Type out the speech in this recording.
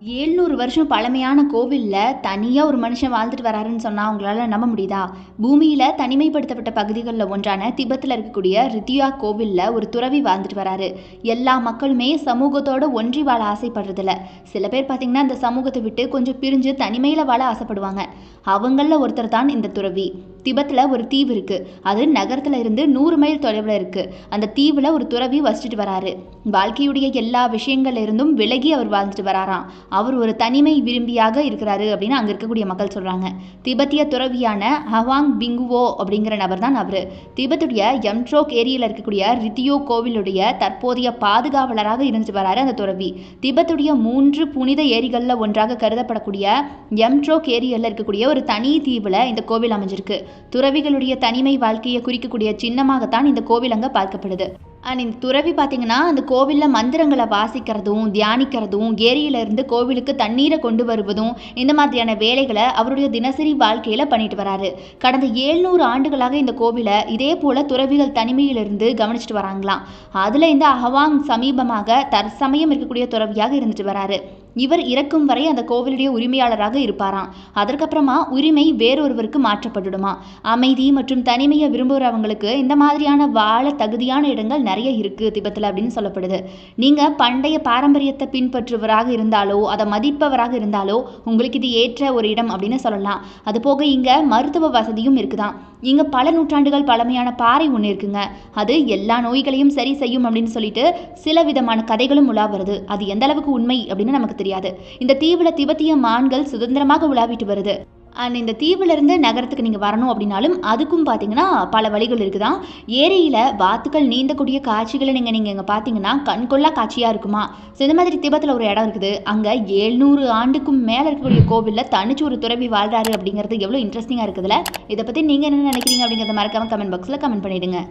700 வருஷம் பழமையான கோவில்ல தனியா ஒரு மனுஷன் வாழ்ந்துட்டு வராருன்னு சொன்னா உங்களால நம்ப முடியுதா? பூமியில தனிமைப்படுத்தப்பட்ட பகுதிகள்ல ஒன்றான திபெத்ல இருக்கக்கூடிய ரித்தியா கோவில்ல ஒரு துறவி வாழ்ந்துட்டு வராரு. எல்லா மக்களுமே சமூகத்தோட ஒன்றி வாழ ஆசைப்படுறதில்ல. சில பேர் பார்த்தீங்கன்னா இந்த சமூகத்தை விட்டு கொஞ்சம் பிரிஞ்சு தனிமையில வாழ ஆசைப்படுவாங்க. அவங்கள ஒருத்தர் தான் இந்த துறவி. திபெத்ல ஒரு தீவு இருக்கு. அது நகரத்துல இருந்து 100 மைல் தொலைவில் இருக்கு. அந்த தீவுல ஒரு துறவி வசிச்சுட்டு வராரு. வாழ்க்கையுடைய எல்லா விஷயங்கள்ல இருந்தும் விலகி அவர் வாழ்ந்துட்டு வராராம். அவர் ஒரு தனிமை விரும்பியாக இருக்கிறாரு அப்படின்னு அங்கே இருக்கக்கூடிய மக்கள் சொல்கிறாங்க. திபெத்திய துறவியான ஹவாங் பிங்குவோ அப்படிங்கிற நபர் தான் அவர். திபெத்துடைய எம்ட்ரோக் ஏரியில் இருக்கக்கூடிய ரித்தியோ கோவிலுடைய தற்போதைய பாதுகாவலராக இருந்துட்டு வராரு அந்த துறவி. திபெத்துடைய 3 புனித ஏரிகளில் ஒன்றாக கருதப்படக்கூடிய எம்ட்ரோக் ஏரியில் இருக்கக்கூடிய ஒரு தனி தீவில் இந்த கோவில் அமைஞ்சிருக்கு. துறவிகளுடைய தனிமை வாழ்க்கையை குறிக்கக்கூடிய சின்னமாகத்தான் இந்த கோவில் அங்கே பார்க்கப்படுது. இந்த துறவி பார்த்தீங்கன்னா அந்த கோவிலில் மந்திரங்களை வாசிக்கிறதும் தியானிக்கிறதும் ஏரியிலிருந்து கோவிலுக்கு தண்ணீரை கொண்டு வருவதும் இந்த மாதிரியான வேலைகளை அவருடைய தினசரி வாழ்க்கையில் பண்ணிட்டு வராரு. கடந்த 700 ஆண்டுகளாக இந்த கோவிலை இதே போல துறவிகள் தனிமையிலிருந்து கவனிச்சுட்டு வராங்களாம். அதில் இந்த அஹவாங் சமீபமாக தற்சமயம் இருக்கக்கூடிய துறவியாக இருந்துட்டு வராரு. இவர் இறக்கும் வரை அந்த கோவிலுடைய உரிமையாளராக இருப்பாராம். அதற்கப்புறமா உரிமை வேறொருவருக்கு மாற்றப்பட்டுடுமா. அமைதி மற்றும் தனிமையை விரும்புகிறவங்களுக்கு இந்த மாதிரியான வாழ தகுதியான இடங்கள் நிறைய இருக்கு திபெத்தில் அப்படின்னு சொல்லப்படுது. நீங்க பண்டைய பாரம்பரியத்தை பின்பற்றுவராக இருந்தாலோ அதை மதிப்பவராக இருந்தாலோ உங்களுக்கு இது ஏற்ற ஒரு இடம் அப்படின்னு சொல்லலாம். அது போக இங்க மருத்துவ வசதியும் இருக்குதான். இங்க பல நூற்றாண்டுகள் பழமையான பாறை ஒன்று இருக்குங்க. அது எல்லா நோய்களையும் சரி செய்யும் அப்படின்னு சொல்லிட்டு சில விதமான கதைகளும் உலா வருது. அது எந்த அளவுக்கு உண்மை அப்படின்னு நமக்கு தெரியாது. இந்த தீவுல திபெத்திய மான்கள் சுதந்திரமாக உலாவிட்டு வருது. இந்த தீவுலேருந்து நகரத்துக்கு நீங்கள் வரணும் அப்படின்னாலும் அதுக்கும் பார்த்தீங்கன்னா பல வழிகள் இருக்குதான். ஏரியில் வாத்துக்கள் நீந்தக்கூடிய காட்சிகளை நீங்கள் இங்கே பார்த்தீங்கன்னா கண்கொள்ளா காட்சியாக இருக்குமா. ஸோ இந்த மாதிரி திபெத்தில் ஒரு இடம் இருக்குது. அங்கே 700 ஆண்டுக்கும் மேலே இருக்கக்கூடிய கோவிலில் தனிச்சு ஒரு துறவி வாழ்றாரு அப்படிங்கிறது எவ்வளோ இன்ட்ரெஸ்டிங்காக இருக்குதுல்ல. இதை பற்றி நீங்கள் என்ன நினைக்கிறீங்க அப்படிங்கிறத மறக்காம கமெண்ட் பாக்ஸில் கமெண்ட் பண்ணிவிடுங்க.